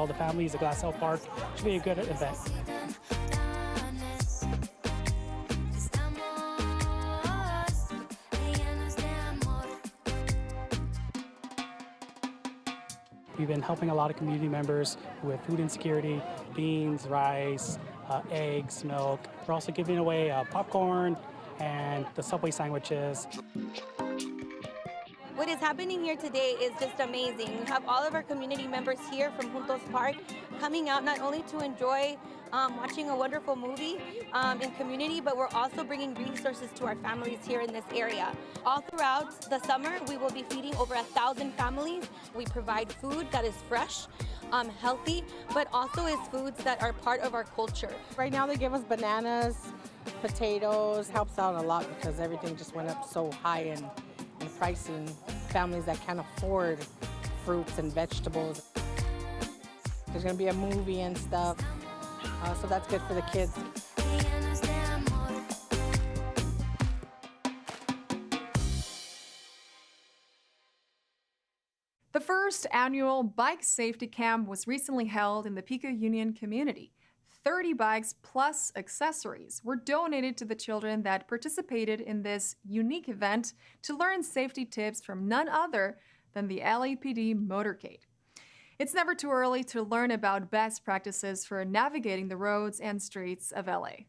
all the families at Glass Hill Park. Should be a good event. We've been helping a lot of community members with food insecurity, beans, rice, eggs, milk. We're also giving away popcorn and the Subway sandwiches. What is happening here today is just amazing. We have all of our community members here from Juntos Park coming out not only to enjoy watching a wonderful movie in community, but we're also bringing resources to our families here in this area. All throughout the summer, we will be feeding over 1,000 families. We provide food that is fresh, healthy, but also is foods that are part of our culture. Right now they give us bananas, potatoes, helps out a lot because everything just went up so high in pricing. Families that can't afford fruits and vegetables. There's gonna be a movie and stuff, so that's good for the kids. The first annual bike safety camp was recently held in the Pico Union community. 30 bikes plus accessories were donated to the children that participated in this unique event to learn safety tips from none other than the LAPD motorcade. It's never too early to learn about best practices for navigating the roads and streets of LA.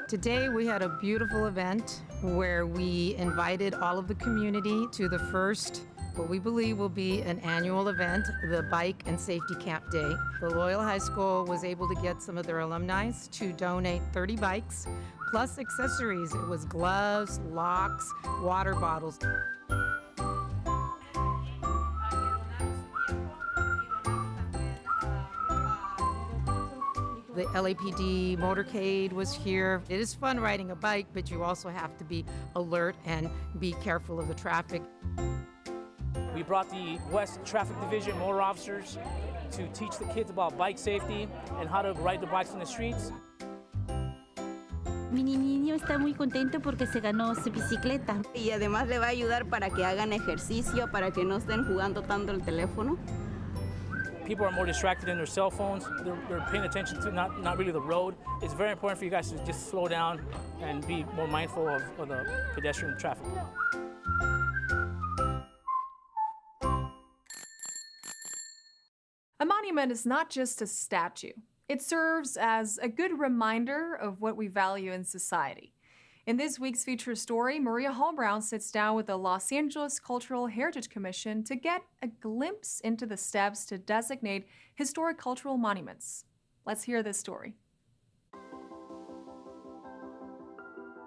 Today we had a beautiful event where we invited all of the community to the first, what we believe will be an annual event, the Bike and Safety Camp Day. The Loyola High School was able to get some of their alumni to donate 30 bikes, plus accessories. It was gloves, locks, water bottles. The LAPD motorcade was here. It is fun riding a bike, but you also have to be alert and be careful of the traffic. We brought the West Traffic Division motor officers to teach the kids about bike safety and how to ride the bikes in the streets. Mi niño está muy contento porque se ganó su bicicleta. Y además le va a ayudar para que hagan ejercicio, para que no estén jugando tanto el teléfono. People are more distracted in their cell phones. They're paying attention to not really the road. It's very important for you guys to just slow down and be more mindful of the pedestrian traffic. A monument is not just a statue. It serves as a good reminder of what we value in society. In this week's feature story, Maria Hall-Brown sits down with the Los Angeles Cultural Heritage Commission to get a glimpse into the steps to designate historic cultural monuments. Let's hear this story.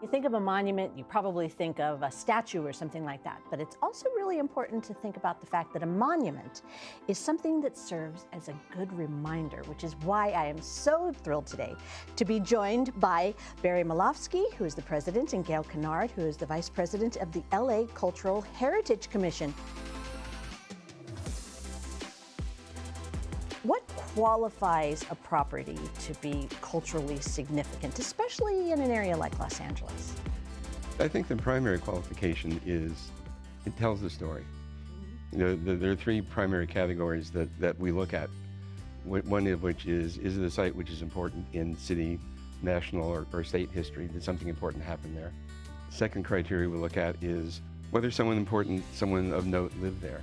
You think of a monument, you probably think of a statue or something like that, but it's also really important to think about the fact that a monument is something that serves as a good reminder, which is why I am so thrilled today to be joined by Barry Malofsky, who is the president, and Gail Kennard, who is the vice president of the LA Cultural Heritage Commission. What qualifies a property to be culturally significant, especially in an area like Los Angeles? I think the primary qualification is it tells the story. You know, there are three primary categories that we look at. One of which is it a site which is important in city, national, or state history? Did something important happen there? Second criteria we look at is whether someone of note lived there.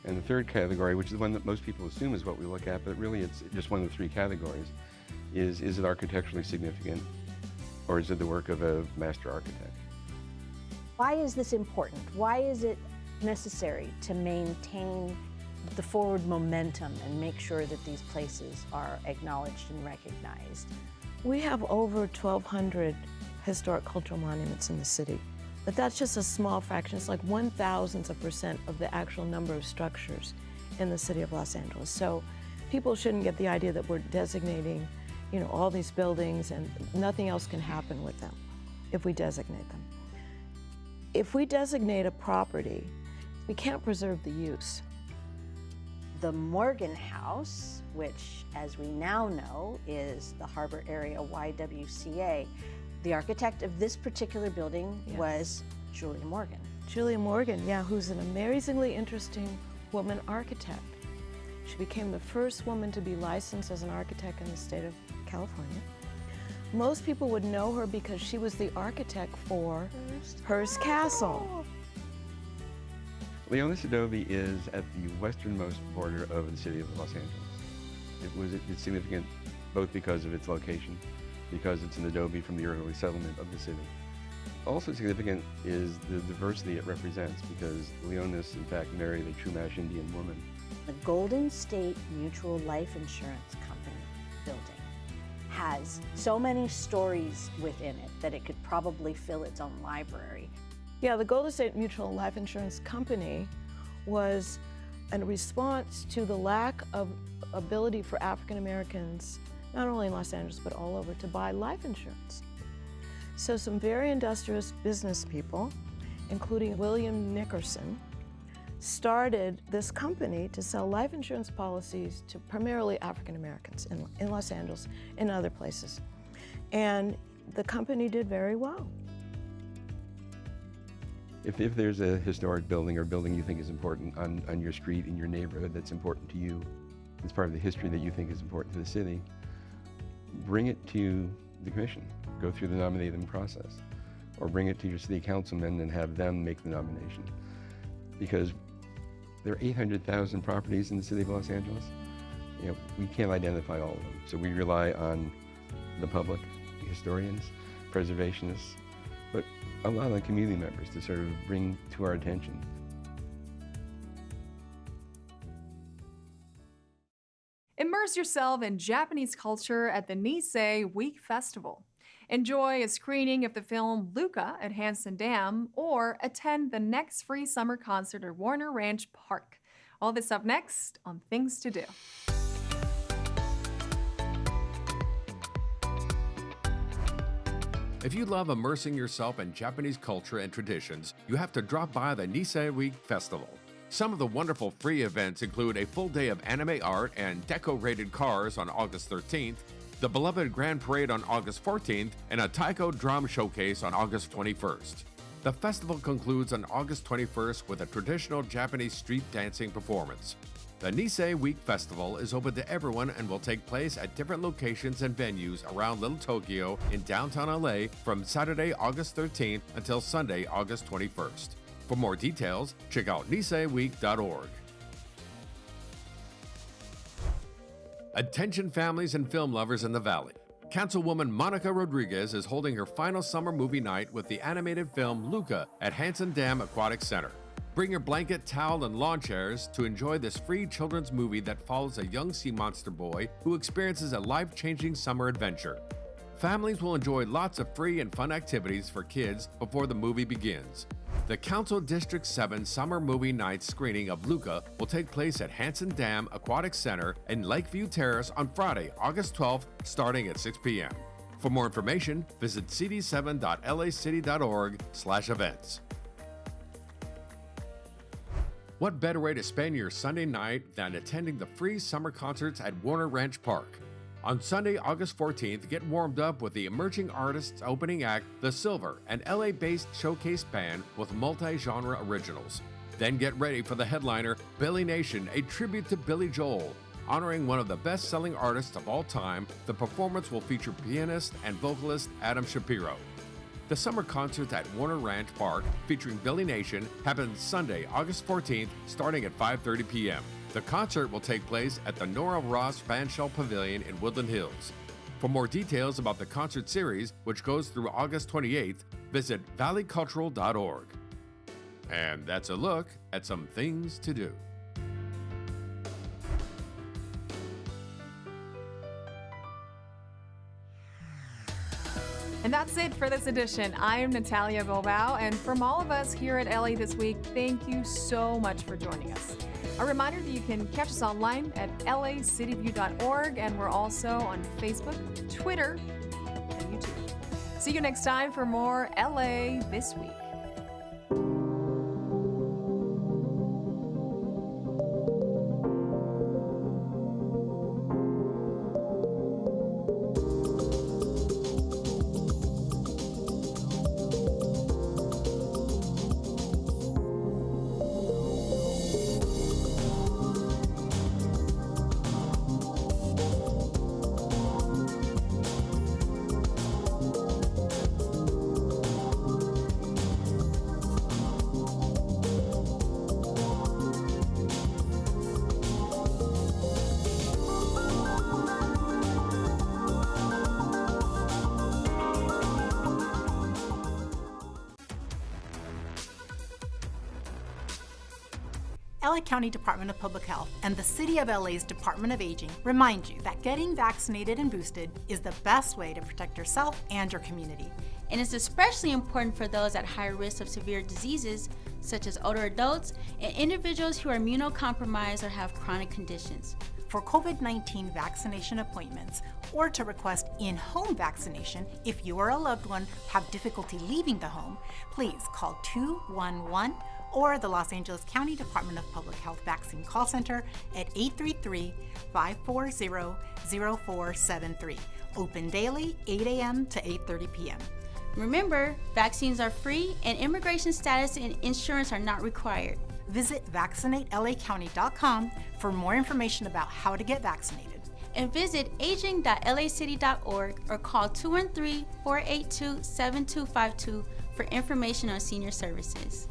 And the third category, which is the one that most people assume is what we look at, but really it's just one of the three categories, is it architecturally significant, or is it the work of a master architect? Why is this important? Why is it necessary to maintain the forward momentum and make sure that these places are acknowledged and recognized? We have over 1,200 historic cultural monuments in the city. But that's just a small fraction. It's like 1,000% of the actual number of structures in the city of Los Angeles. So people shouldn't get the idea that we're designating, you know, all these buildings and nothing else can happen with them if we designate them. If we designate a property, we can't preserve the use. the Morgan House, which, as we now know, is the Harbor Area YWCA. The architect of this particular building was Julia Morgan. Julia Morgan, yeah, who's an amazingly interesting woman architect. She became the first woman to be licensed as an architect in the state of California. Most people would know her because she was the architect for Hearst Castle. Leonis Adobe is at the westernmost border of the city of Los Angeles. It's significant both because of its location, because it's an adobe from the early settlement of the city. Also significant is the diversity it represents, because Leonis, in fact, married a Chumash Indian woman. The Golden State Mutual Life Insurance Company building has so many stories within it that it could probably fill its own library. Yeah, the Golden State Mutual Life Insurance Company was a response to the lack of ability for African Americans, not only in Los Angeles, but all over, to buy life insurance. So some very industrious business people, including William Nickerson, started this company to sell life insurance policies to primarily African Americans in Los Angeles and other places. And the company did very well. If there's a historic building or building you think is important on your street, in your neighborhood, that's important to you, it's part of the history that you think is important to the city, bring it to the commission. Go through the nominating process. Or bring it to your city councilman and have them make the nomination. Because there are 800,000 properties in the city of Los Angeles. You know, we can't identify all of them. So we rely on the public, historians, preservationists, but a lot of community members to sort of bring to our attention. Immerse yourself in Japanese culture at the Nisei Week Festival. Enjoy a screening of the film Luca at Hanson Dam, or attend the next free summer concert at Warner Ranch Park. All this up next on Things to Do. If you love immersing yourself in Japanese culture and traditions, you have to drop by the Nisei Week Festival. Some of the wonderful free events include a full day of anime art and decorated cars on August 13th, the beloved Grand Parade on August 14th, and a taiko drum showcase on August 21st. The festival concludes on August 21st with a traditional Japanese street dancing performance. The Nisei Week Festival is open to everyone and will take place at different locations and venues around Little Tokyo in downtown LA from Saturday, August 13th until Sunday, August 21st. For more details, check out niseiweek.org. Attention families and film lovers in the Valley. Councilwoman Monica Rodriguez is holding her final summer movie night with the animated film Luca at Hanson Dam Aquatic Center. Bring your blanket, towel, and lawn chairs to enjoy this free children's movie that follows a young sea monster boy who experiences a life-changing summer adventure. Families will enjoy lots of free and fun activities for kids before the movie begins. The Council District 7 Summer Movie Night screening of Luca will take place at Hanson Dam Aquatic Center in Lakeview Terrace on Friday, August 12th, starting at 6 p.m. For more information, visit cd7.lacity.org/events. What better way to spend your Sunday night than attending the free summer concerts at Warner Ranch Park? On Sunday, August 14th, get warmed up with the emerging artists opening act, The Silver, an LA-based showcase band with multi-genre originals. Then get ready for the headliner, Billy Nation, a tribute to Billy Joel. Honoring one of the best-selling artists of all time, the performance will feature pianist and vocalist Adam Shapiro. The summer concert at Warner Ranch Park, featuring Billy Nation, happens Sunday, August 14th, starting at 5:30 p.m. The concert will take place at the Nora Ross Fanshell Pavilion in Woodland Hills. For more details about the concert series, which goes through August 28th, visit valleycultural.org. And that's a look at some things to do. And that's it for this edition. I am Natalia Bilbao, and from all of us here at LA This Week, thank you so much for joining us. A reminder that you can catch us online at lacityview.org, and we're also on Facebook, Twitter, and YouTube. See you next time for more LA This Week. LA County Department of Public Health and the City of LA's Department of Aging remind you that getting vaccinated and boosted is the best way to protect yourself and your community. And it's especially important for those at high risk of severe diseases, such as older adults and individuals who are immunocompromised or have chronic conditions. For COVID-19 vaccination appointments or to request in-home vaccination if you or a loved one have difficulty leaving the home, please call 211 or the Los Angeles County Department of Public Health Vaccine Call Center at 833-540-0473. Open daily, 8 a.m. to 8:30 p.m. Remember, vaccines are free and immigration status and insurance are not required. Visit vaccinatelacounty.com for more information about how to get vaccinated. And visit aging.lacity.org or call 213-482-7252 for information on senior services.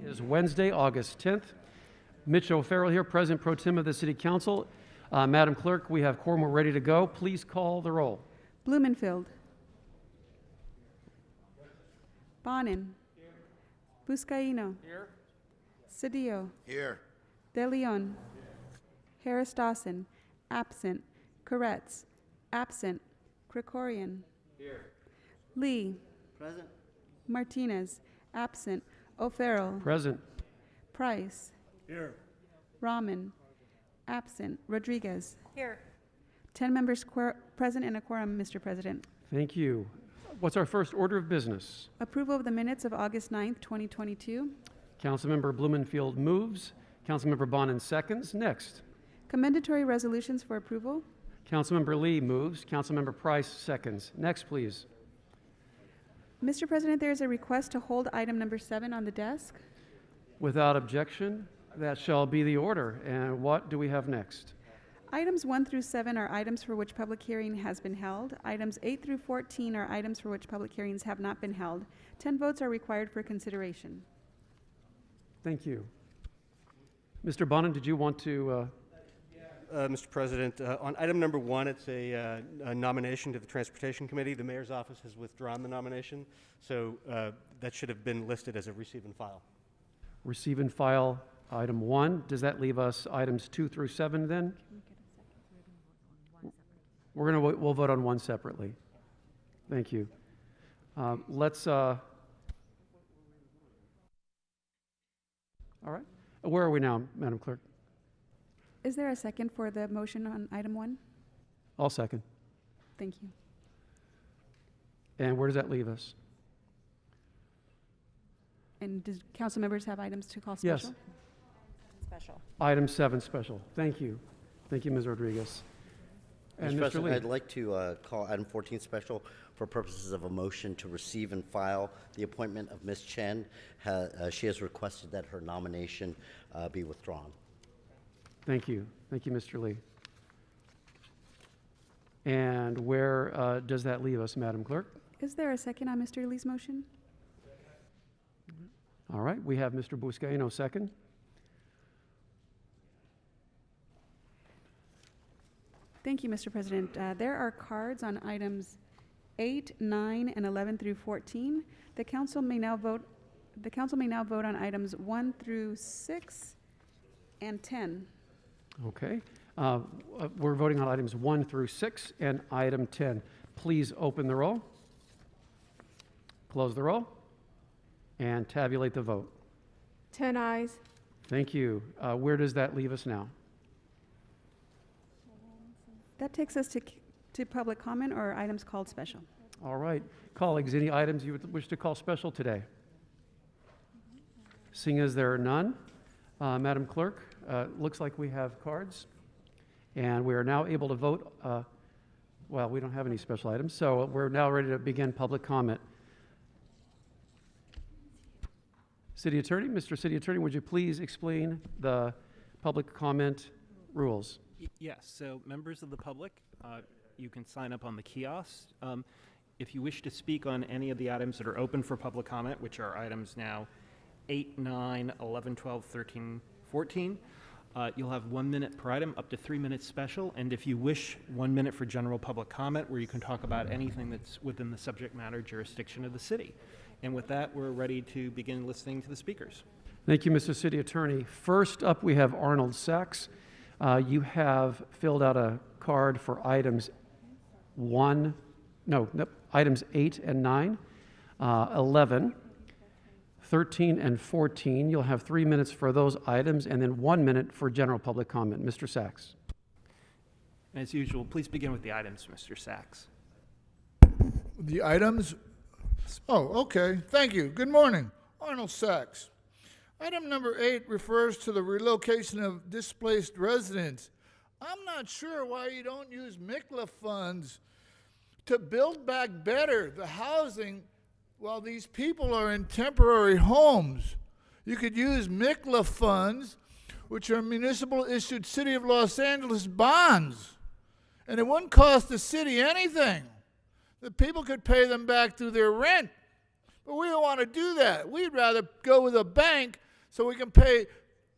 Is Wednesday, August 10th. Mitch O'Farrell here, President Pro Tem of the City Council. Madam Clerk, we have quorum. We're ready to go. Please call the roll. Blumenfield. Bonin. Buscaino. Here. Cedillo. Here. De Leon. Harris Dawson. Absent. Koretz. Absent. Krikorian. Here. Lee. Present. Martinez. Absent. O'Farrell. Present. Price. Here. Rahman. Absent. Rodriguez. Here. 10 members present and a quorum, Mr. President. Thank you. What's our first order of business? Approval of the minutes of August 9th, 2022. Councilmember Blumenfield moves. Councilmember Bonin seconds. Next. Commendatory resolutions for approval. Councilmember Lee moves. Councilmember Price seconds. Next, please. Mr. President, there is a request to hold item number 7 on the desk. Without objection, that shall be the order. And what do we have next? Items 1 through 7 are items for which public hearing has been held. Items 8 through 14 are items for which public hearings have not been held. 10 votes are required for consideration. Thank you. Mr. Bonin, did you want to? Mr. President, on item number 1, it's a nomination to the Transportation Committee. The Mayor's office has withdrawn the nomination, so that should have been listed as a receive and file. Receive and file item 1. Does that leave us items 2 through 7 then? We'll vote on one separately. Thank you. Let's. All right. Where are we now, Madam Clerk? Is there a second for the motion on item 1? I'll second. Thank you. And where does that leave us? And does council members have items to call special? Yes. Special. Item 7 special. Thank you. Thank you, Ms. Rodriguez. And Mr. Mr. President, Lee. I'd like to call item 14 special for purposes of a motion to receive and file the appointment of Ms. Chen. She has requested that her nomination be withdrawn. Thank you. Thank you, Mr. Lee. And where does that leave us, Madam Clerk? Is there a second on Mr. Lee's motion? All right. We have Mr. Buscaino second. Thank you, Mr. President. There are cards on items 8, 9, and 11 through 14. The council may now vote on items 1 through 6 and 10. Okay. We're voting on items 1 through 6 and item 10. Please open the roll, close the roll, and tabulate the vote. 10 ayes. Thank you. Where does that leave us now? That takes us to public comment or items called special. All right. Colleagues, any items you would wish to call special today? Seeing as there are none, Madam Clerk, looks like we have cards, and we are now able to vote. Well, we don't have any special items, so we're now ready to begin public comment. City Attorney, Mr. City Attorney, would you please explain the public comment rules? Yes, so members of the public, you can sign up on the kiosk. If you wish to speak on any of the items that are open for public comment, which are items now 8, 9, 11, 12, 13, 14, you'll have 1 minute per item, up to 3 minutes special. And if you wish, 1 minute for general public comment, where you can talk about anything that's within the subject matter jurisdiction of the city. And with that, we're ready to begin listening to the speakers. Thank you, Mr. City Attorney. First up, we have Arnold Sachs. You have filled out a card for items items 8 and 9, 11, 13, and 14. You'll have 3 minutes for those items and then 1 minute for general public comment. Mr. Sachs. As usual, please begin with the items, Mr. Sachs. The items? Oh, okay. Thank you. Good morning. Arnold Sachs. Item number 8 refers to the relocation of displaced residents. I'm not sure why you don't use MICLA funds to build back better the housing while these people are in temporary homes. You could use MICLA funds, which are municipal issued City of Los Angeles bonds, and it wouldn't cost the city anything. The people could pay them back through their rent. But we don't want to do that. We'd rather go with a bank so we can pay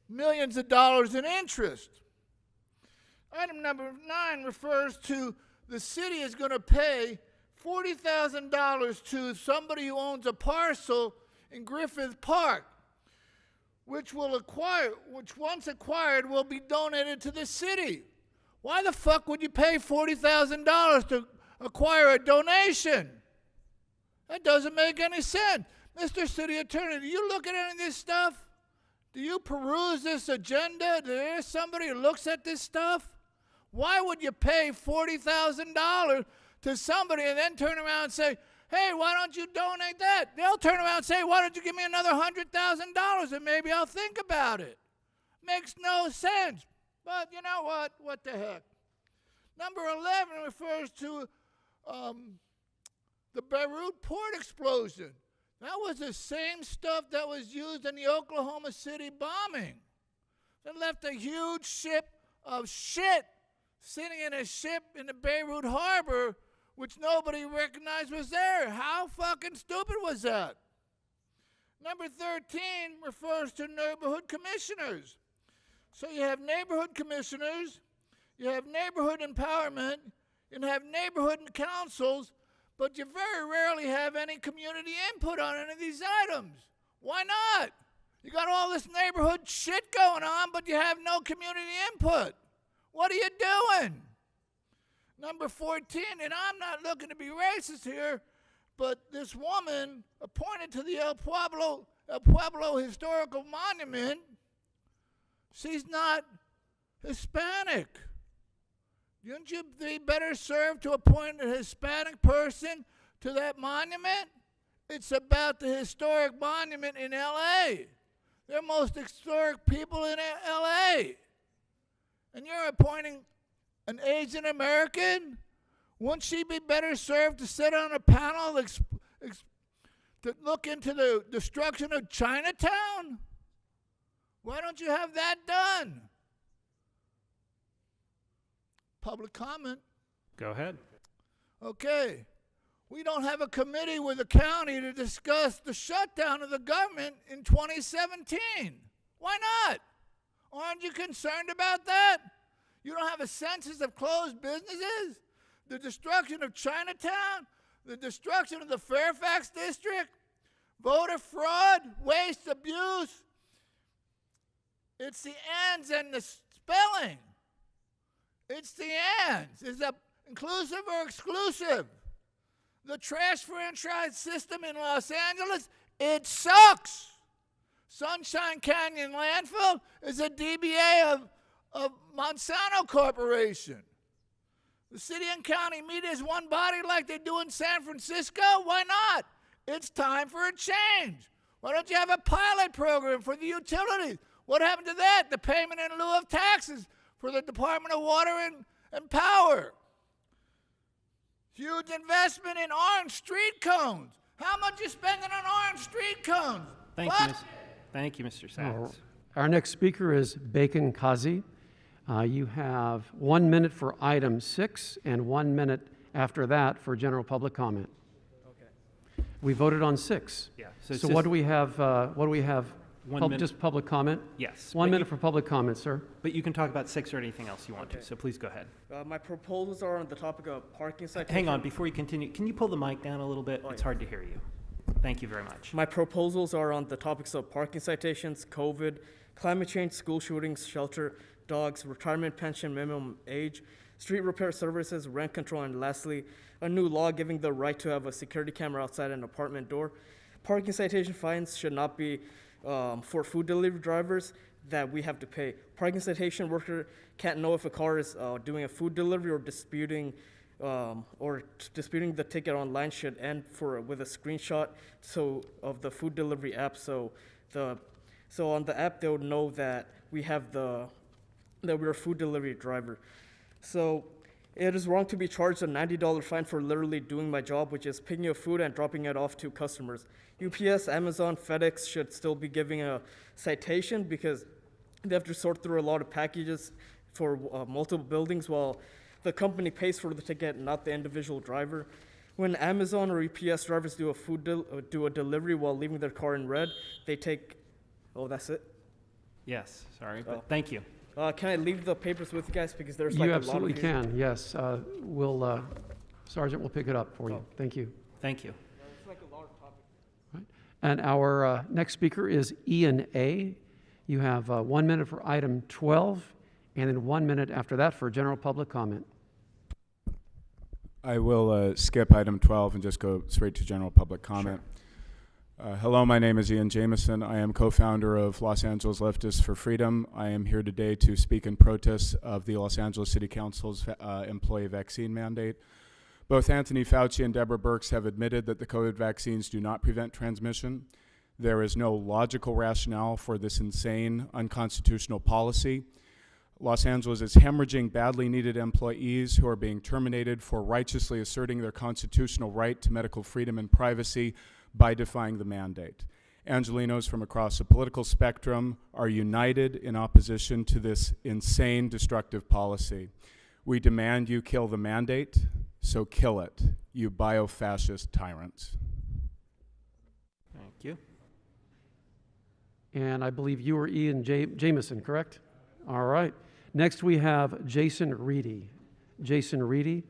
millions of dollars in interest. Item number 9 refers to the city is going to pay $40,000 to somebody who owns a parcel in Griffith Park, which once acquired will be donated to the city. Why the fuck would you pay $40,000 to acquire a donation? That doesn't make any sense. Mr. City Attorney, do you look at any of this stuff? Do you peruse this agenda? Is there somebody who looks at this stuff? Why would you pay $40,000 to somebody and then turn around and say, hey, why don't you donate that? They'll turn around and say, why don't you give me another $100,000 and maybe I'll think about it. Makes no sense. But you know what? What the heck? Number 11 refers to the Beirut port explosion. That was the same stuff that was used in the Oklahoma City bombing. That left a huge ship of shit sitting in a ship in the Beirut harbor, which nobody recognized was there. How fucking stupid was that? Number 13 refers to neighborhood commissioners. So you have neighborhood commissioners, you have neighborhood empowerment, you have neighborhood councils, but you very rarely have any community input on any of these items. Why not? You got all this neighborhood shit going on, but you have no community input. What are you doing? Number 14, and I'm not looking to be racist here, but this woman appointed to the El Pueblo Historical Monument, she's not Hispanic. Wouldn't you be better served to appoint a Hispanic person to that monument? It's about the historic monument in L.A. They're most historic people in L.A. And you're appointing an Asian American? Wouldn't she be better served to sit on a panel to look into the destruction of Chinatown? Why don't you have that done? Public comment. Go ahead. Okay. We don't have a committee with the county to discuss the shutdown of the government in 2017. Why not? Aren't you concerned about that? You don't have a census of closed businesses? The destruction of Chinatown? The destruction of the Fairfax district? Voter fraud? Waste, abuse? It's the ands and the spelling. It's the ands. Is that inclusive or exclusive? The trash franchise system in Los Angeles, it sucks. Sunshine Canyon Landfill is a DBA of Monsanto Corporation. The city and county meet as one body like they do in San Francisco. Why not? It's time for a change. Why don't you have a pilot program for the utilities? What happened to that? The payment in lieu of taxes for the Department of Water and Power. Huge investment in orange street cones. How much you spending on orange street cones? Thank you, Mr. Sachs. Our next speaker is Bacon Kazi. You have 1 minute for item 6 and 1 minute after that for general public comment. Okay. We voted on 6. Yeah. So what do we have? What do we have? 1 minute. Just public comment? Yes. 1 minute for public comment, sir. But you can talk about 6 or anything else you want to, so please go ahead. My proposals are on the topic of parking citations. Hang on, before you continue, can you pull the mic down a little bit? It's hard to hear you. Thank you very much. My proposals are on the topics of parking citations, COVID, climate change, school shootings, shelter, dogs, retirement pension minimum age, street repair services, rent control, and lastly, a new law giving the right to have a security camera outside an apartment door. Parking citation fines should not be for food delivery drivers that we have to pay. Parking citation worker can't know if a car is doing a food delivery or disputing the ticket online should end with a screenshot of the food delivery app. So on the app they would know that we're a food delivery driver. So it is wrong to be charged a $90 fine for literally doing my job, which is picking up food and dropping it off to customers. UPS, Amazon, FedEx should still be giving a citation because they have to sort through a lot of packages for multiple buildings while the company pays for the ticket, not the individual driver. When Amazon or UPS drivers do a delivery while leaving their car in red, they take. Oh, that's it. Yes, sorry, but thank you. Can I leave the papers with you guys because there's like a lot of. You absolutely can. Yes, Sergeant will pick it up for you. Thank you. Thank you. It's like a lot of topics. Right. And our next speaker is Ian A. You have 1 minute for item 12, and then 1 minute after that for general public comment. I will skip item 12 and just go straight to general public comment. Sure. Hello, my name is Ian Jameson. I am co-founder of Los Angeles Leftists for Freedom. I am here today to speak in protest of the Los Angeles City Council's employee vaccine mandate. Both Anthony Fauci and Deborah Birx have admitted that the COVID vaccines do not prevent transmission. There is no logical rationale for this insane, unconstitutional policy. Los Angeles is hemorrhaging badly needed employees who are being terminated for righteously asserting their constitutional right to medical freedom and privacy by defying the mandate. Angelenos from across the political spectrum are united in opposition to this insane, destructive policy. We demand you kill the mandate, so kill it, you bio-fascist tyrants. Thank you. And I believe you are Ian Jameson, correct? All right. Next we have Jason Reedy. Jason Reedy,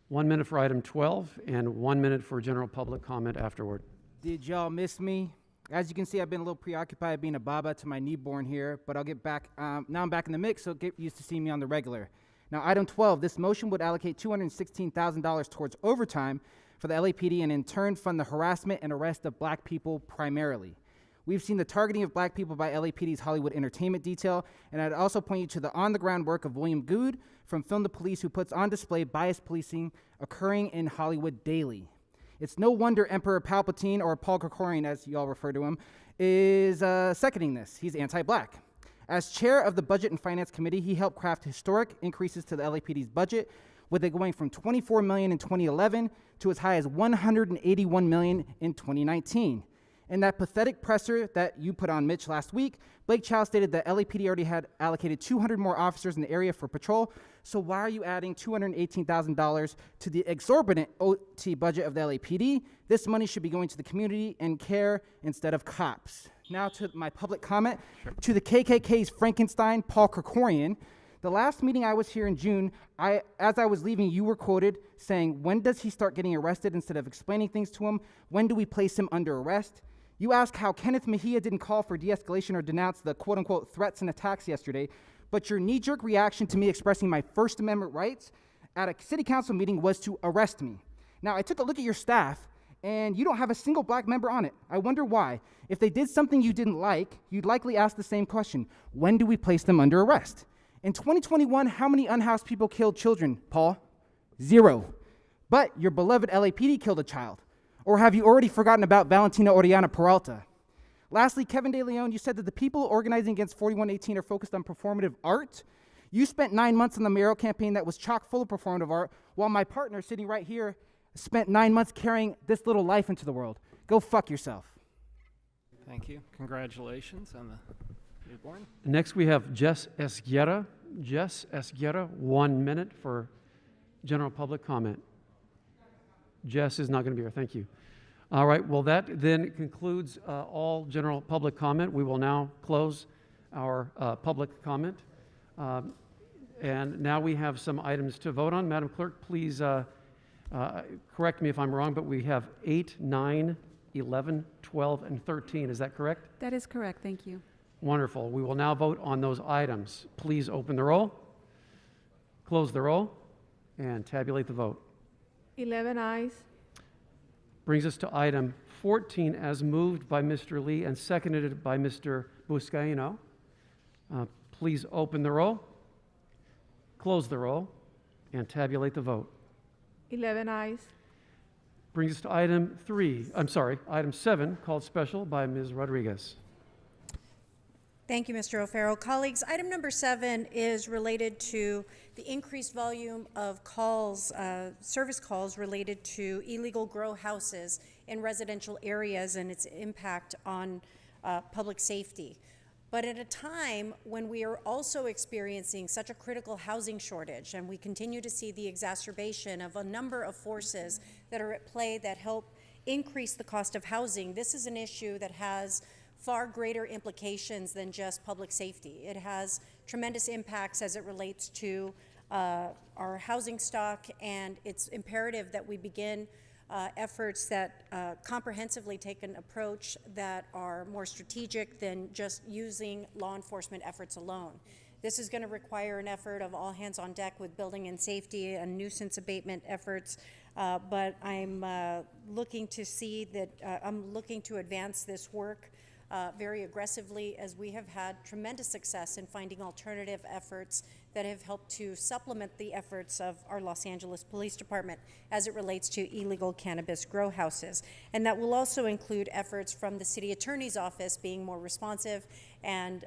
1 minute for item 12 and 1 minute for general public comment afterward. Did y'all miss me? As you can see, I've been a little preoccupied being a baba to my newborn here, but I'll get back. Now I'm back in the mix, so get used to seeing me on the regular. Now, item 12, this motion would allocate $216,000 towards overtime for the LAPD and in turn fund the harassment and arrest of black people primarily. We've seen the targeting of black people by LAPD's Hollywood Entertainment Detail, and I'd also point you to the on-the-ground work of William Good from Film the Police, who puts on display biased policing occurring in Hollywood daily. It's no wonder Emperor Palpatine, or Paul Kerkorian, as y'all refer to him, is seconding this. He's anti-black. As chair of the Budget and Finance Committee, he helped craft historic increases to the LAPD's budget, with it going from $24 million in 2011 to as high as $181 million in 2019. In that pathetic presser that you put on Mitch last week, Blake Chow stated that LAPD already had allocated 200 more officers in the area for patrol, so why are you adding $218,000 to the exorbitant OT budget of the LAPD? This money should be going to the community and care instead of cops. Now to my public comment. Sure. To the KKK's Frankenstein, Paul Kerkorian. The last meeting I was here in June, as I was leaving, you were quoted saying, when does he start getting arrested instead of explaining things to him? When do we place him under arrest? You ask how Kenneth Mejia didn't call for de-escalation or denounce the quote-unquote threats and attacks yesterday, but your knee-jerk reaction to me expressing my First Amendment rights at a city council meeting was to arrest me. Now, I took a look at your staff, and you don't have a single black member on it. I wonder why. If they did something you didn't like, you'd likely ask the same question. When do we place them under arrest? In 2021, how many unhoused people killed children, Paul? 0. But your beloved LAPD killed a child. Or have you already forgotten about Valentina Oriana Peralta? Lastly, Kevin De Leon, you said that the people organizing against 4118 are focused on performative art. You spent 9 months on the mayoral campaign that was chock full of performative art, while my partner sitting right here spent 9 months carrying this little life into the world. Go fuck yourself. Thank you. Congratulations on the newborn. Next, we have Jess Esguerra. Jess Esguerra, 1 minute for general public comment. Jess is not going to be here. Thank you. All right. Well, that then concludes all general public comment. We will now close our public comment. And now we have some items to vote on. Madam Clerk, please correct me if I'm wrong, but we have 8, 9, 11, 12, and 13. Is that correct? That is correct. Thank you. Wonderful. We will now vote on those items. Please open the roll, close the roll, and tabulate the vote. 11 ayes. Brings us to item 14 as moved by Mr. Lee and seconded by Mr. Buscaino. Please open the roll, close the roll, and tabulate the vote. 11 ayes. Brings us to item 7, called special by Ms. Rodriguez. Thank you, Mr. O'Farrell. Colleagues, item number 7 is related to the increased volume of calls, service calls related to illegal grow houses in residential areas and its impact on public safety. But at a time when we are also experiencing such a critical housing shortage, and we continue to see the exacerbation of a number of forces that are at play that help increase the cost of housing, this is an issue that has far greater implications than just public safety. It has tremendous impacts as it relates to our housing stock, and it's imperative that we begin efforts that comprehensively take an approach that are more strategic than just using law enforcement efforts alone. This is going to require an effort of all hands on deck with building and safety and nuisance abatement efforts, but I'm looking to see that I'm looking to advance this work very aggressively, as we have had tremendous success in finding alternative efforts that have helped to supplement the efforts of our Los Angeles Police Department as it relates to illegal cannabis grow houses. And that will also include efforts from the City Attorney's Office being more responsive and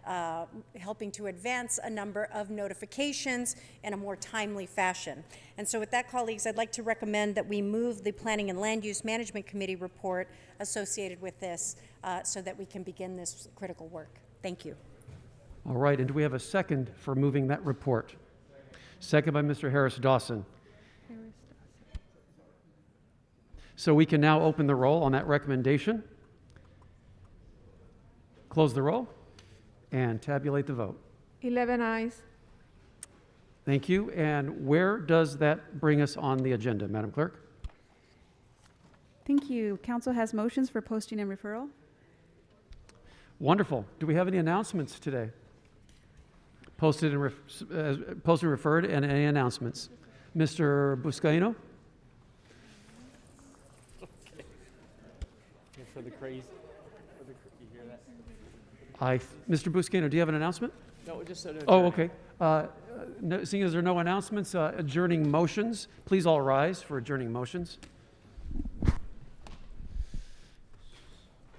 helping to advance a number of notifications in a more timely fashion. And so with that, colleagues, I'd like to recommend that we move the Planning and Land Use Management Committee report associated with this so that we can begin this critical work. Thank you. All right, and do we have a second for moving that report? Second by Mr. Harris Dawson. So we can now open the roll on that recommendation, close the roll, and tabulate the vote. 11 ayes. Thank you. And where does that bring us on the agenda, Madam Clerk? Thank you. Council has motions for posting and referral. Wonderful. Do we have any announcements today? Posted and referred, and any announcements? Mr. Buscaino? For the crazy. You hear that? Mr. Buscaino, do you have an announcement? No, just said. Oh, okay. Seeing as there are no announcements, adjourning motions. Please all rise for adjourning motions.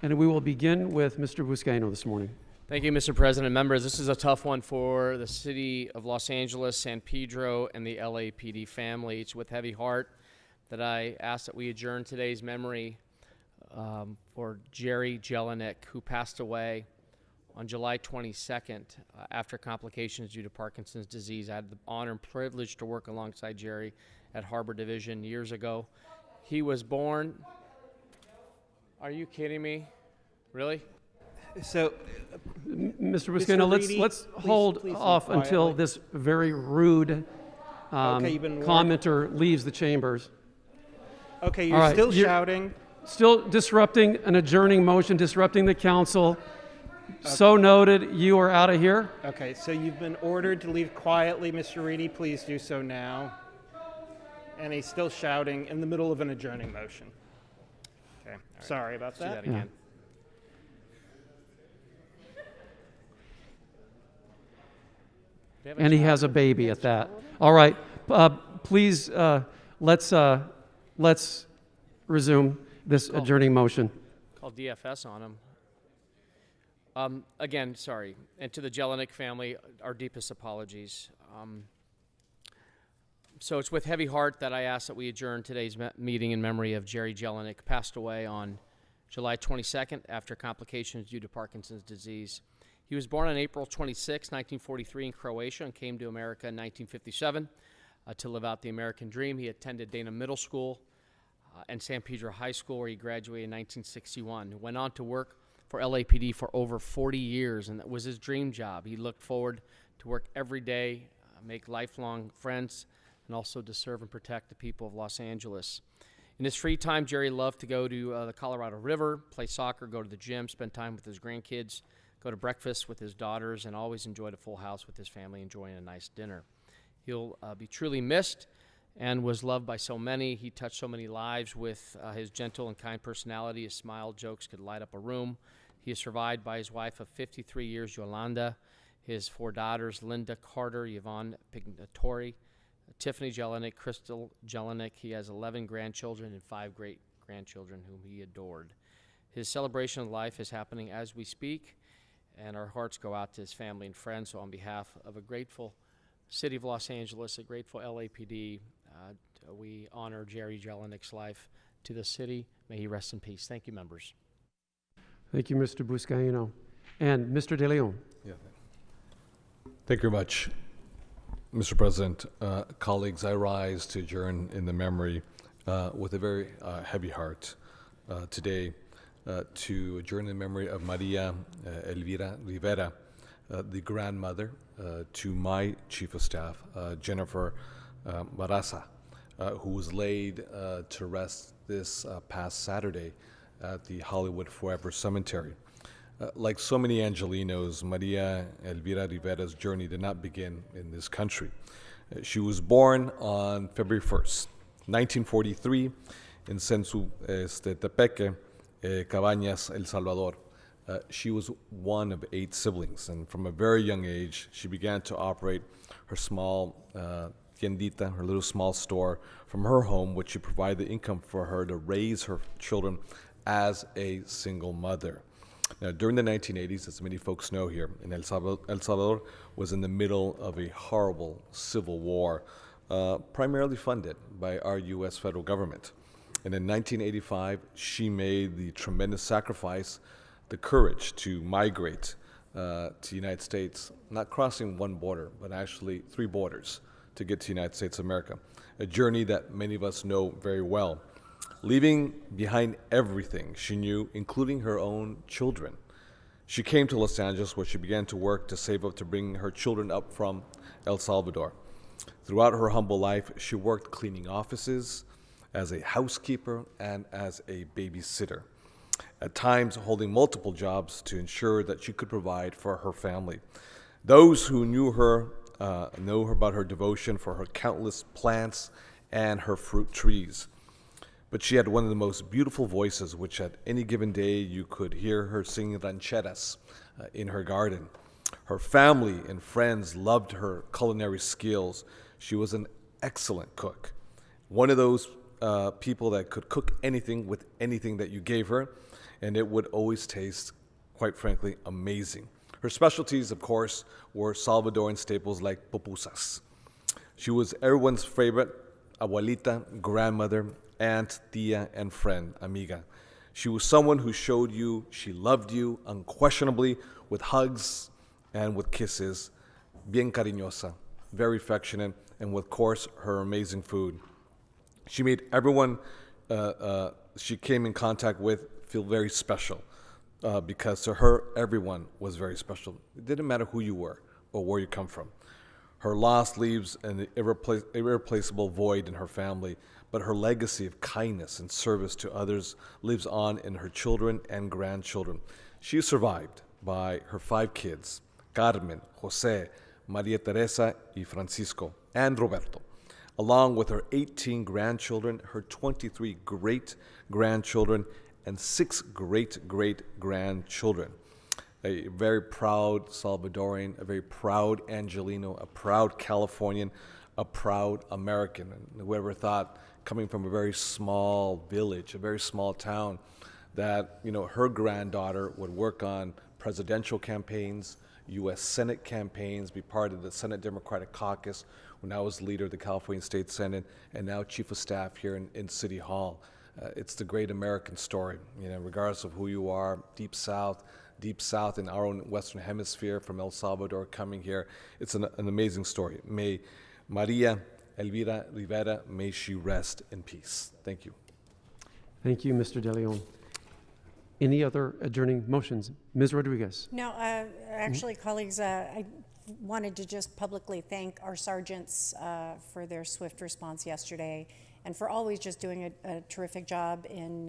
And we will begin with Mr. Buscaino this morning. Thank you, Mr. President. Members, this is a tough one for the city of Los Angeles, San Pedro, and the LAPD family. It's with heavy heart that I ask that we adjourn today's memory for Jerry Jelinek, who passed away on July 22nd after complications due to Parkinson's disease. I had the honor and privilege to work alongside Jerry at Harbor Division years ago. He was born... Are you kidding me? Really? So, Mr. Buscaino, let's hold off until this very rude commenter leaves the chambers. Okay, you're still shouting. Still disrupting an adjourning motion, disrupting the council. Okay. So noted. You are out of here. Okay, so you've been ordered to leave quietly, Mr. Reedy. Please do so now. And he's still shouting in the middle of an adjourning motion. Okay, sorry about that. Do that again. Yeah. And he has a baby at that. All right, please let's resume. this adjourning motion. Call DFS on him. Again, sorry. And to the Jelinek family, our deepest apologies. So it's with heavy heart that I ask that we adjourn today's meeting in memory of Jerry Jelinek, passed away on July 22nd after complications due to Parkinson's disease. He was born on April 26, 1943 in Croatia and came to America in 1957 to live out the American dream. He attended Dana Middle School and San Pedro High School, where he graduated in 1961. He went on to work for LAPD for over 40 years, and that was his dream job. He looked forward to work every day, make lifelong friends, and also to serve and protect the people of Los Angeles. In his free time, Jerry loved to go to the Colorado River, play soccer, go to the gym, spend time with his grandkids, go to breakfast with his daughters, and always enjoyed a full house with his family, enjoying a nice dinner. He'll be truly missed and was loved by so many. He touched so many lives with his gentle and kind personality. His smile, jokes could light up a room. He is survived by his wife of 53 years, Yolanda, his 4 daughters, Linda Carter, Yvonne Pignatori, Tiffany Jelinek, Crystal Jelinek. He has 11 grandchildren and 5 great-grandchildren whom he adored. His celebration of life is happening as we speak, and our hearts go out to his family and friends. So on behalf of a grateful City of Los Angeles, a grateful LAPD, we honor Jerry Jelinek's life. To the city, may he rest in peace. Thank you, members. Thank you, Mr. Buscaino. And Mr. De Leon. Yeah. Thank you very much, Mr. President. Colleagues, I rise to adjourn in the memory with a very heavy heart today to adjourn in memory of Maria Elvira Rivera, the grandmother to my Chief of Staff, Jennifer Barraza, who was laid to rest this past Saturday at the Hollywood Forever Cemetery. Like so many Angelinos, Maria Elvira Rivera's journey did not begin in this country. She was born on February 1st, 1943, in Censu Tepeque, Cabañas, El Salvador. She was one of 8 siblings, and from a very young age, she began to operate her small tiendita, her little small store, from her home, which would provide the income for her to raise her children as a single mother. Now, during the 1980s, as many folks know here, in El Salvador was in the middle of a horrible civil war, primarily funded by our U.S. federal government. And in 1985, she made the tremendous sacrifice, the courage to migrate to the United States, not crossing one border, but actually 3 borders to get to the United States of America, a journey that many of us know very well. Leaving behind everything she knew, including her own children. She came to Los Angeles, where she began to work to save up to bring her children up from El Salvador. Throughout her humble life, she worked cleaning offices, as a housekeeper, and as a babysitter, at times holding multiple jobs to ensure that she could provide for her family. Those who knew her know her about her devotion for her countless plants and her fruit trees. But she had one of the most beautiful voices, which at any given day you could hear her singing rancheras in her garden. Her family and friends loved her culinary skills. She was an excellent cook. One of those people that could cook anything with anything that you gave her, and it would always taste, quite frankly, amazing. Her specialties, of course, were Salvadoran staples like pupusas. She was everyone's favorite abuelita, grandmother, aunt, tia, and friend, amiga. She was someone who showed you she loved you unquestionably, with hugs and with kisses, bien cariñosa, very affectionate, and with course, her amazing food. She made everyone she came in contact with feel very special, because to her, everyone was very special. It didn't matter who you were or where you come from. Her loss leaves an irreplaceable void in her family, but her legacy of kindness and service to others lives on in her children and grandchildren. She is survived by her 5 kids, Carmen, Jose, Maria Teresa, y Francisco, and Roberto, along with her 18 grandchildren, her 23 great-grandchildren, and 6 great-great-grandchildren. A very proud Salvadorian, a very proud Angelino, a proud Californian, a proud American. And whoever thought, coming from a very small village, a very small town, that her granddaughter would work on presidential campaigns, U.S. Senate campaigns, be part of the Senate Democratic Caucus when I was leader of the California State Senate, and now Chief of Staff here in City Hall. It's the great American story, regardless of who you are, deep South in our own Western Hemisphere, from El Salvador coming here. It's an amazing story. May Maria Elvira Rivera, may she rest in peace. Thank you. Thank you, Mr. De Leon. Any other adjourning motions? Ms. Rodriguez? No, actually, colleagues, I wanted to just publicly thank our sergeants for their swift response yesterday and for always just doing a terrific job in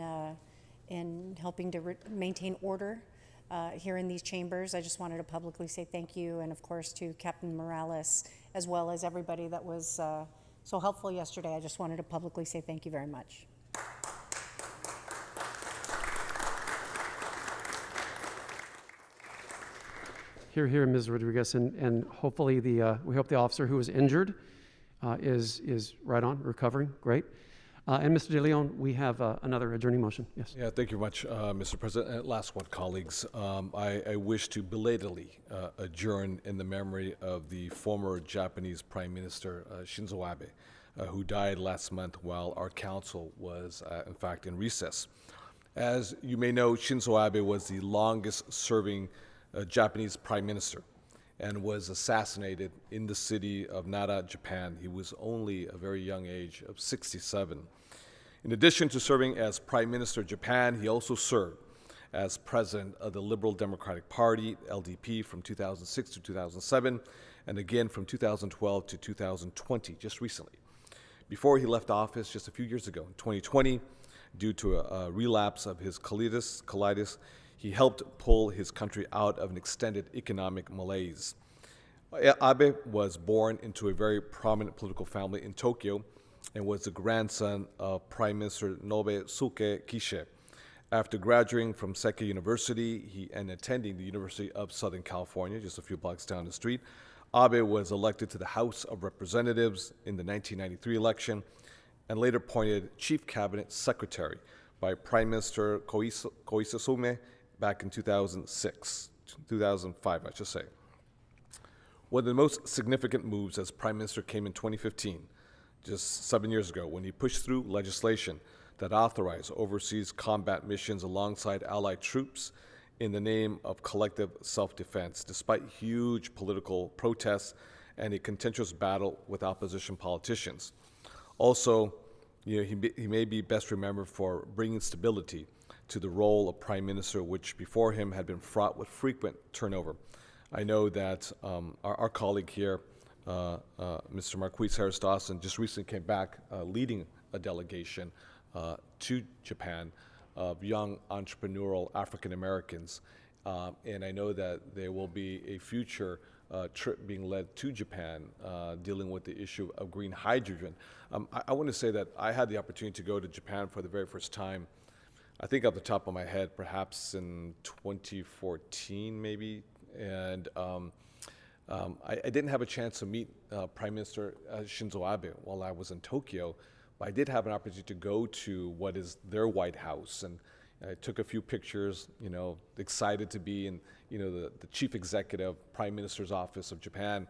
helping to maintain order here in these chambers. I just wanted to publicly say thank you, and of course to Captain Morales, as well as everybody that was so helpful yesterday. I just wanted to publicly say thank you very much. Here, Ms. Rodriguez, and hopefully we hope the officer who was injured is right on, recovering. Great. And Mr. De Leon, we have another adjourning motion. Yes. Yeah, thank you very much, Mr. President. Last one, colleagues. I wish to belatedly adjourn in the memory of the former Japanese Prime Minister Shinzo Abe, who died last month while our council was, in fact, in recess. As you may know, Shinzo Abe was the longest-serving Japanese Prime Minister and was assassinated in the city of Nara, Japan. He was only a very young age of 67. In addition to serving as Prime Minister of Japan, he also served as President of the Liberal Democratic Party, LDP, from 2006 to 2007, and again from 2012 to 2020, just recently. Before he left office just a few years ago, in 2020, due to a relapse of his colitis, he helped pull his country out of an extended economic malaise. Abe was born into a very prominent political family in Tokyo and was the grandson of Prime Minister Nobusuke Kishi. After graduating from Seika University and attending the University of Southern California, just a few blocks down the street, Abe was elected to the House of Representatives in the 1993 election and later appointed Chief Cabinet Secretary by Prime Minister Koizumi back in 2005, I should say. One of the most significant moves as Prime Minister came in 2015, just 7 years ago, when he pushed through legislation that authorized overseas combat missions alongside Allied troops in the name of collective self-defense, despite huge political protests and a contentious battle with opposition politicians. Also, he may be best remembered for bringing stability to the role of Prime Minister, which before him had been fraught with frequent turnover. I know that our colleague here, Mr. Marquise Harris Dawson, just recently came back leading a delegation to Japan of young entrepreneurial African Americans. And I know that there will be a future trip being led to Japan dealing with the issue of green hydrogen. I want to say that I had the opportunity to go to Japan for the very first time, I think off the top of my head, perhaps in 2014 maybe, and I didn't have a chance to meet Prime Minister Shinzo Abe while I was in Tokyo, but I did have an opportunity to go to what is their White House, and I took a few pictures, excited to be in, the Chief Executive Prime Minister's office of Japan.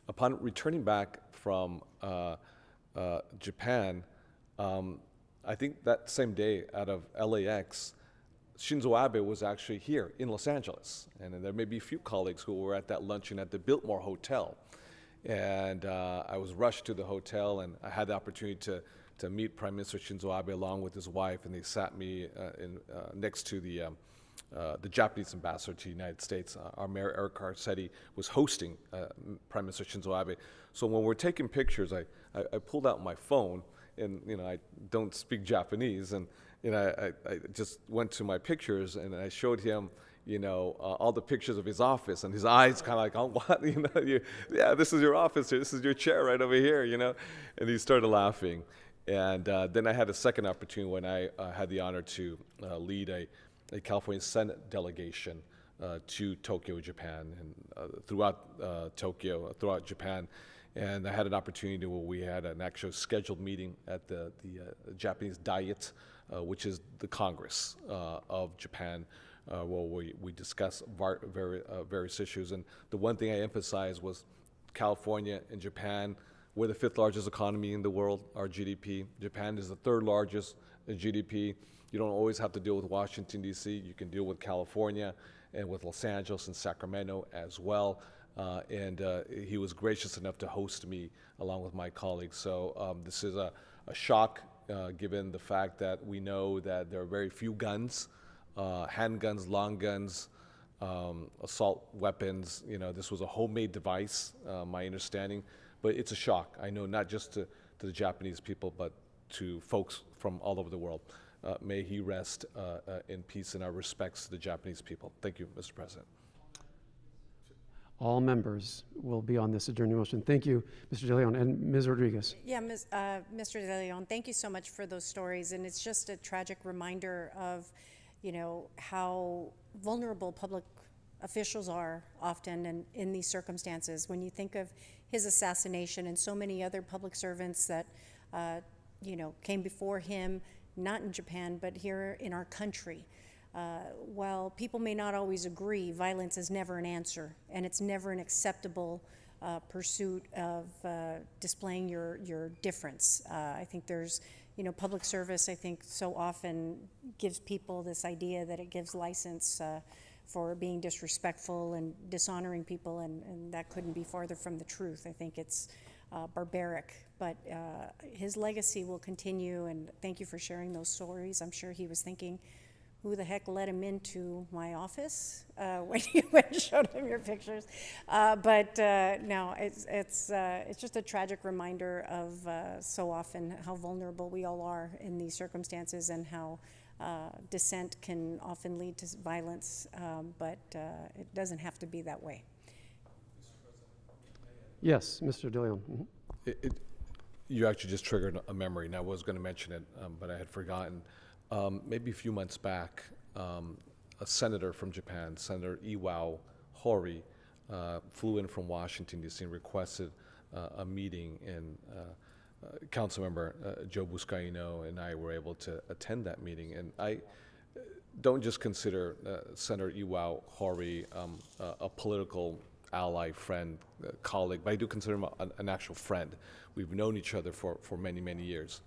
Upon returning back from Japan, I think that same day out of LAX, Shinzo Abe was actually here in Los Angeles. And there may be a few colleagues who were at that luncheon at the Biltmore Hotel. And I was rushed to the hotel, and I had the opportunity to meet Prime Minister Shinzo Abe along with his wife, and they sat me next to the Japanese ambassador to the United States. Our Mayor Eric Garcetti was hosting Prime Minister Shinzo Abe. So when we're taking pictures, I pulled out my phone, and I don't speak Japanese, and I just went to my pictures and I showed him all the pictures of his office, and his eyes kind of like, oh, what, yeah, this is your office here, this is your chair right over here, and he started laughing. And then I had a second opportunity when I had the honor to lead a California Senate delegation to Tokyo, Japan, and throughout Japan. And I had an opportunity where we had an actual scheduled meeting at the Japanese Diet, which is the Congress of Japan, where we discuss various issues. And the one thing I emphasized was California and Japan, we're the 5th largest economy in the world, our GDP. Japan is the 3rd largest GDP. You don't always have to deal with Washington, D.C. You can deal with California and with Los Angeles and Sacramento as well. And he was gracious enough to host me along with my colleagues. So this is a shock given the fact that we know that there are very few guns, handguns, long guns, assault weapons. You know, this was a homemade device, my understanding. But it's a shock, I know, not just to the Japanese people, but to folks from all over the world. May he rest in peace, and our respects to the Japanese people. Thank you, Mr. President. All members will be on this adjourning motion. Thank you, Mr. De Leon. And Ms. Rodriguez. Yeah, Mr. De Leon, thank you so much for those stories. And it's just a tragic reminder of, you know, how vulnerable public officials are often in these circumstances. When you think of his assassination and so many other public servants that, you know, came before him, not in Japan, but here in our country. While people may not always agree, violence is never an answer, and it's never an acceptable pursuit of displaying your difference. I think there's, you know, public service, I think, so often gives people this idea that it gives license for being disrespectful and dishonoring people, and that couldn't be farther from the truth. I think it's barbaric, but his legacy will continue, and thank you for sharing those stories. I'm sure he was thinking, who the heck let him into my office when you showed him your pictures? No, it's just a tragic reminder of so often how vulnerable we all are in these circumstances, and how dissent can often lead to violence, but it doesn't have to be that way. Yes, Mr. De Leon. Mm-hmm. You actually just triggered a memory, and I was going to mention it, but I had forgotten. Maybe a few months back, a senator from Japan, Senator Iwao Hori, flew in from Washington, D.C. and requested a meeting, and Councilmember Joe Buscaino and I were able to attend that meeting. And I don't just consider Senator Iwao Hori a political ally, friend, colleague, but I do consider him an actual friend. We've known each other for many, many years.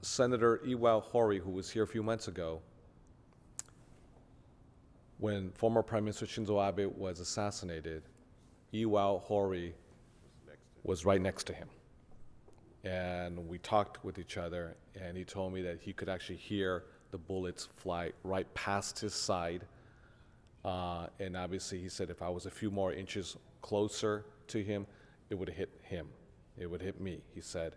Senator Iwao Hori, who was here a few months ago, when former Prime Minister Shinzo Abe was assassinated, Iwao Hori was right next to him. And we talked with each other, and he told me that he could actually hear the bullets fly right past his side. And obviously, he said if I was a few more inches closer to him, it would have hit him. It would hit me, he said.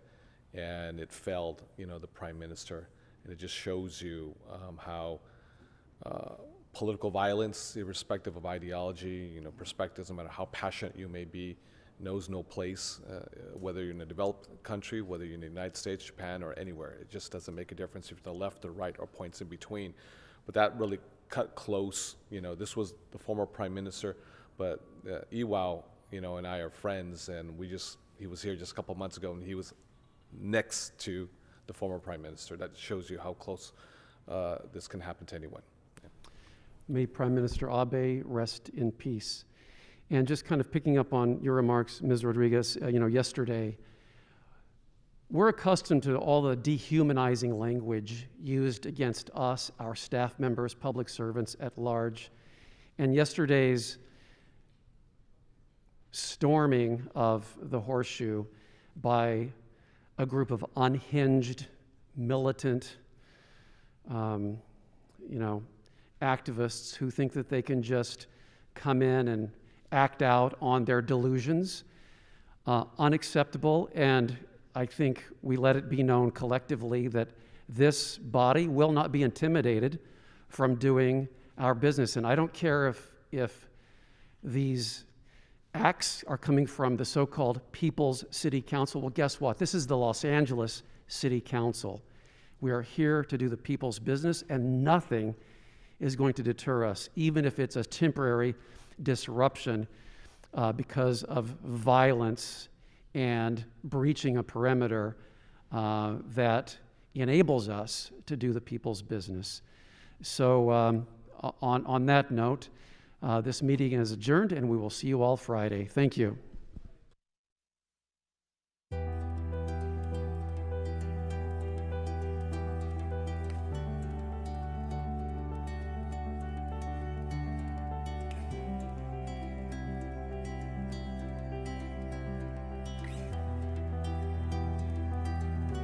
And it felled, you know, the Prime Minister. And it just shows you how political violence, irrespective of ideology, you know, perspectives, no matter how passionate you may be, knows no place, whether you're in a developed country, whether you're in the United States, Japan, or anywhere. It just doesn't make a difference if you're to the left or right or points in between. But that really cut close. You know, this was the former Prime Minister, but Iwao, you know, and I are friends, and he was here just a couple months ago, and he was next to the former Prime Minister. That shows you how close this can happen to anyone. Yeah. May Prime Minister Abe rest in peace. And just kind of picking up on your remarks, Ms. Rodriguez, you know, yesterday, we're accustomed to all the dehumanizing language used against us, our staff members, public servants at large. And yesterday's storming of the Horseshoe by a group of unhinged, militant, you know, activists who think that they can just come in and act out on their delusions, unacceptable. And I think we let it be known collectively that this body will not be intimidated from doing our business. And I don't care if these acts are coming from the so-called People's City Council. Well, guess what? This is the Los Angeles City Council. We are here to do the people's business, and nothing is going to deter us, even if it's a temporary disruption because of violence and breaching a perimeter that enables us to do the people's business. So on that note, this meeting is adjourned, and we will see you all Friday. Thank you.